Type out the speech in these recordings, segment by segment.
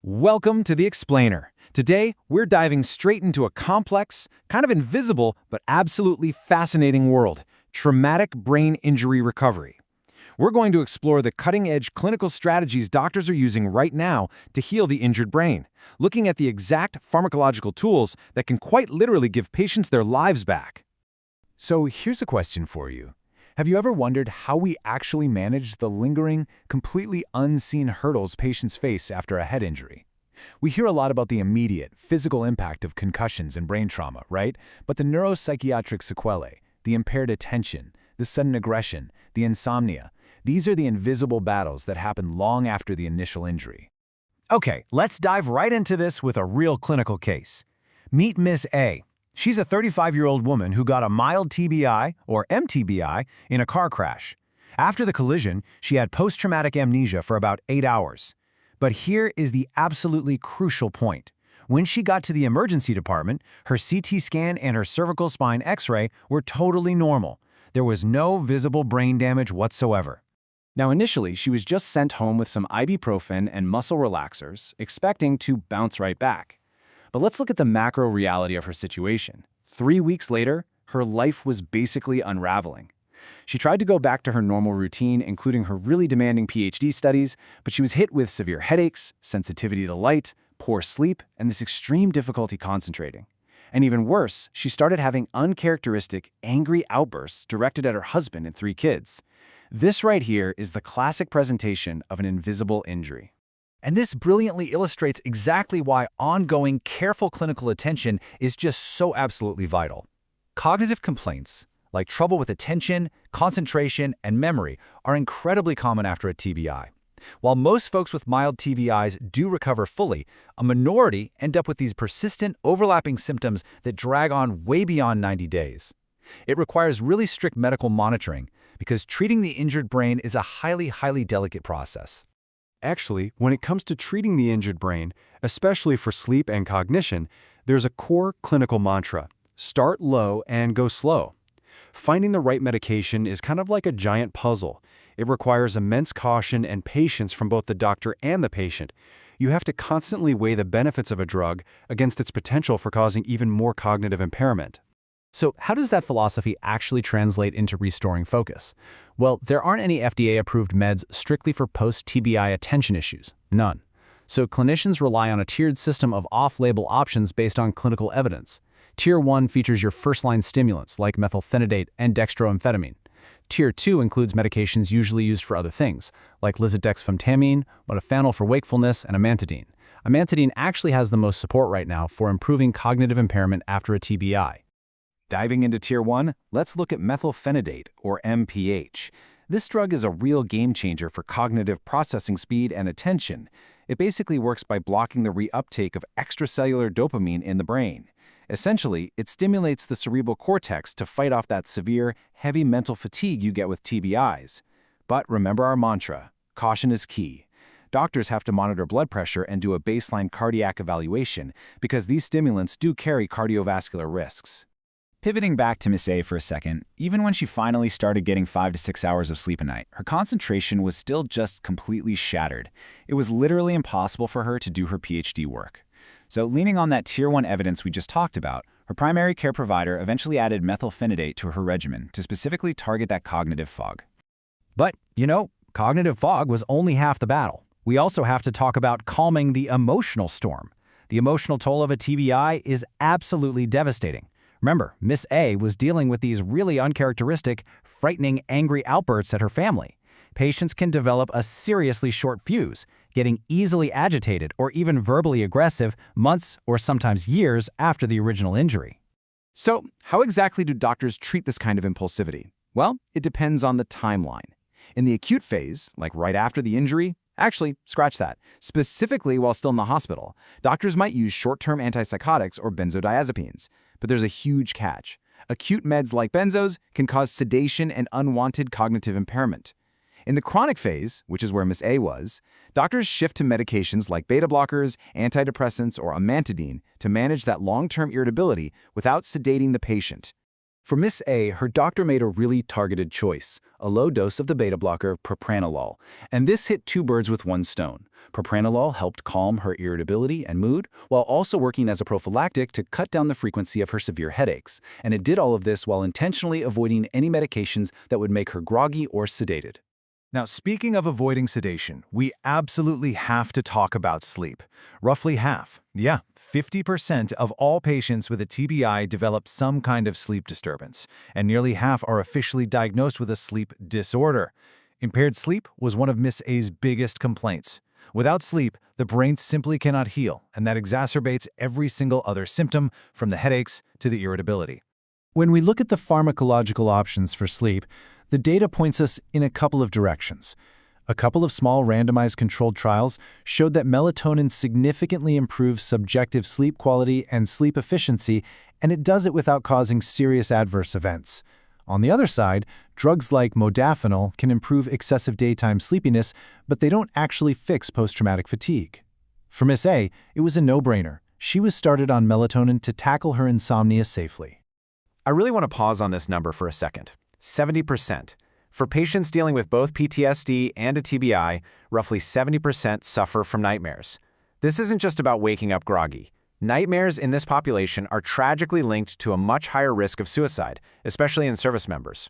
Welcome to The Explainer. Today, we're diving straight into a complex, kind of invisible, but absolutely fascinating world: traumatic brain injury recovery. We're going to explore the cutting-edge clinical strategies doctors are using right now to heal the injured brain, looking at the exact pharmacological tools that can quite literally give patients their lives back. So here's a question for you. Have you ever wondered how we actually manage the lingering, completely unseen hurdles patients face after a head injury? We hear a lot about the immediate, physical impact of concussions and brain trauma, right? But the neuropsychiatric sequelae, the impaired attention, the sudden aggression, the insomnia, these are the invisible battles that happen long after the initial injury. Okay, let's dive right into this with a real clinical case. Meet Miss A. She's a 35-year-old woman who got a mild TBI, or MTBI, in a car crash. After the collision, she had post-traumatic amnesia for about 8 hours. But here is the absolutely crucial point. When she got to the emergency department, her CT scan and her cervical spine X-ray were totally normal. There was no visible brain damage whatsoever. Now, initially, she was just sent home with some ibuprofen and muscle relaxers, expecting to bounce right back. But let's look at the macro reality of her situation. 3 weeks later, her life was basically unraveling. She tried to go back to her normal routine, including her really demanding PhD studies, but she was hit with severe headaches, sensitivity to light, poor sleep, and this extreme difficulty concentrating. And even worse, she started having uncharacteristic, angry outbursts directed at her husband and 3 kids. This right here is the classic presentation of an invisible injury. And this brilliantly illustrates exactly why ongoing, careful clinical attention is just so absolutely vital. Cognitive complaints, like trouble with attention, concentration, and memory, are incredibly common after a TBI. While most folks with mild TBIs do recover fully, a minority end up with these persistent, overlapping symptoms that drag on way beyond 90 days. It requires really strict medical monitoring because treating the injured brain is a highly delicate process. Actually, when it comes to treating the injured brain, especially for sleep and cognition, there's a core clinical mantra: start low and go slow. Finding the right medication is kind of like a giant puzzle. It requires immense caution and patience from both the doctor and the patient. You have to constantly weigh the benefits of a drug against its potential for causing even more cognitive impairment. So how does that philosophy actually translate into restoring focus? Well, there aren't any FDA-approved meds strictly for post-TBI attention issues. None. So clinicians rely on a tiered system of off-label options based on clinical evidence. Tier 1 features your first-line stimulants like methylphenidate and dextroamphetamine. Tier 2 includes medications usually used for other things, like lisodexamfetamine, modafinil for wakefulness, and amantadine. Amantadine actually has the most support right now for improving cognitive impairment after a TBI. Diving into Tier 1, let's look at methylphenidate, or MPH. This drug is a real game changer for cognitive processing speed and attention. It basically works by blocking the reuptake of extracellular dopamine in the brain. Essentially, it stimulates the cerebral cortex to fight off that severe, heavy mental fatigue you get with TBIs. But remember our mantra: caution is key. Doctors have to monitor blood pressure and do a baseline cardiac evaluation because these stimulants do carry cardiovascular risks. Pivoting back to Miss A for a second, even when she finally started getting 5 to 6 hours of sleep a night, her concentration was still just completely shattered. It was literally impossible for her to do her PhD work. So leaning on that Tier 1 evidence we just talked about, her primary care provider eventually added methylphenidate to her regimen to specifically target that cognitive fog. But, cognitive fog was only half the battle. We also have to talk about calming the emotional storm. The emotional toll of a TBI is absolutely devastating. Remember, Miss A was dealing with these really uncharacteristic, frightening, angry outbursts at her family. Patients can develop a seriously short fuse, getting easily agitated or even verbally aggressive months or sometimes years after the original injury. So, how exactly do doctors treat this kind of impulsivity? Well, it depends on the timeline. In the acute phase, like right after the injury, actually, scratch that. Specifically while still in the hospital, doctors might use short-term antipsychotics or benzodiazepines. But there's a huge catch. Acute meds like benzos can cause sedation and unwanted cognitive impairment. In the chronic phase, which is where Miss A was, doctors shift to medications like beta blockers, antidepressants, or amantadine to manage that long-term irritability without sedating the patient. For Miss A, her doctor made a really targeted choice, a low dose of the beta blocker propranolol, and this hit two birds with one stone. Propranolol helped calm her irritability and mood, while also working as a prophylactic to cut down the frequency of her severe headaches, and it did all of this while intentionally avoiding any medications that would make her groggy or sedated. Now, speaking of avoiding sedation, we absolutely have to talk about sleep. Roughly half, 50% of all patients with a TBI develop some kind of sleep disturbance, and nearly half are officially diagnosed with a sleep disorder. Impaired sleep was one of Miss A's biggest complaints. Without sleep, the brain simply cannot heal, and that exacerbates every single other symptom, from the headaches to the irritability. When we look at the pharmacological options for sleep, the data points us in a couple of directions. A couple of small randomized controlled trials showed that melatonin significantly improves subjective sleep quality and sleep efficiency, and it does it without causing serious adverse events. On the other side, drugs like modafinil can improve excessive daytime sleepiness, but they don't actually fix post-traumatic fatigue. For Miss A, it was a no-brainer. She was started on melatonin to tackle her insomnia safely. I really want to pause on this number for a second. 70%. For patients dealing with both PTSD and a TBI, roughly 70% suffer from nightmares. This isn't just about waking up groggy. Nightmares in this population are tragically linked to a much higher risk of suicide, especially in service members.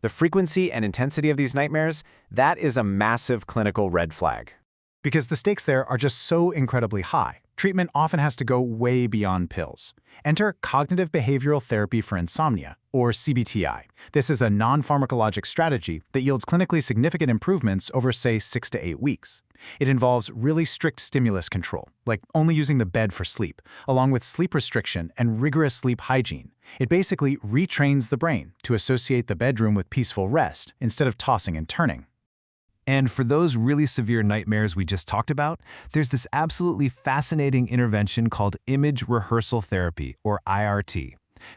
The frequency and intensity of these nightmares, that is a massive clinical red flag. Because the stakes there are just so incredibly high, treatment often has to go way beyond pills. Enter cognitive behavioral therapy for insomnia, or CBTI. This is a non-pharmacologic strategy that yields clinically significant improvements over, say, 6 to 8 weeks. It involves really strict stimulus control, like only using the bed for sleep, along with sleep restriction and rigorous sleep hygiene. It basically retrains the brain to associate the bedroom with peaceful rest instead of tossing and turning. And for those really severe nightmares we just talked about, there's this absolutely fascinating intervention called image rehearsal therapy, or IRT.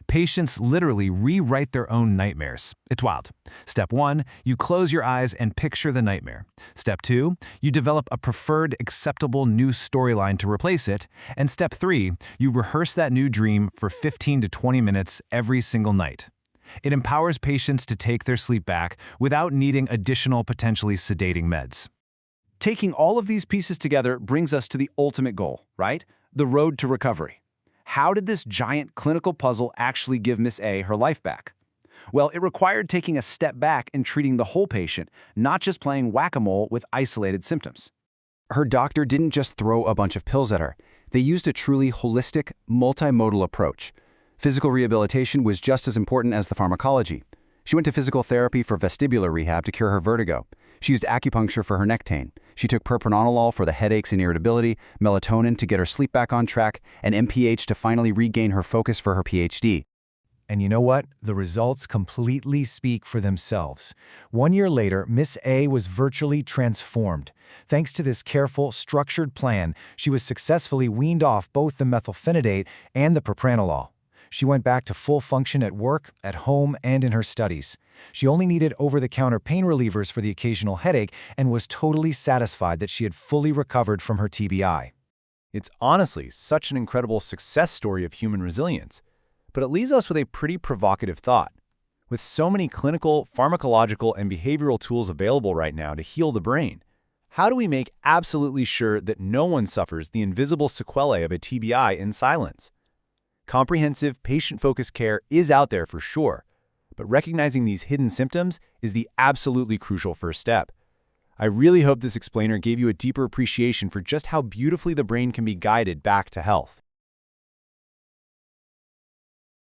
Patients literally rewrite their own nightmares. It's wild. Step 1, you close your eyes and picture the nightmare. Step 2, you develop a preferred, acceptable new storyline to replace it. And Step 3, you rehearse that new dream for 15 to 20 minutes every single night. It empowers patients to take their sleep back without needing additional potentially sedating meds. Taking all of these pieces together brings us to the ultimate goal, right? The road to recovery. How did this giant clinical puzzle actually give Miss A her life back? Well, it required taking a step back and treating the whole patient, not just playing whack-a-mole with isolated symptoms. Her doctor didn't just throw a bunch of pills at her. They used a truly holistic, multimodal approach. Physical rehabilitation was just as important as the pharmacology. She went to physical therapy for vestibular rehab to cure her vertigo. She used acupuncture for her neck pain. She took propranolol for the headaches and irritability, melatonin to get her sleep back on track, and MPH to finally regain her focus for her PhD. And you know what? The results completely speak for themselves. 1 year later, Miss A was virtually transformed. Thanks to this careful, structured plan, she was successfully weaned off both the methylphenidate and the propranolol. She went back to full function at work, at home, and in her studies. She only needed over-the-counter pain relievers for the occasional headache and was totally satisfied that she had fully recovered from her TBI. It's honestly such an incredible success story of human resilience. But it leaves us with a pretty provocative thought. With so many clinical, pharmacological, and behavioral tools available right now to heal the brain, how do we make absolutely sure that no one suffers the invisible sequelae of a TBI in silence? Comprehensive, patient-focused care is out there for sure, but recognizing these hidden symptoms is the absolutely crucial first step. I really hope this explainer gave you a deeper appreciation for just how beautifully the brain can be guided back to health.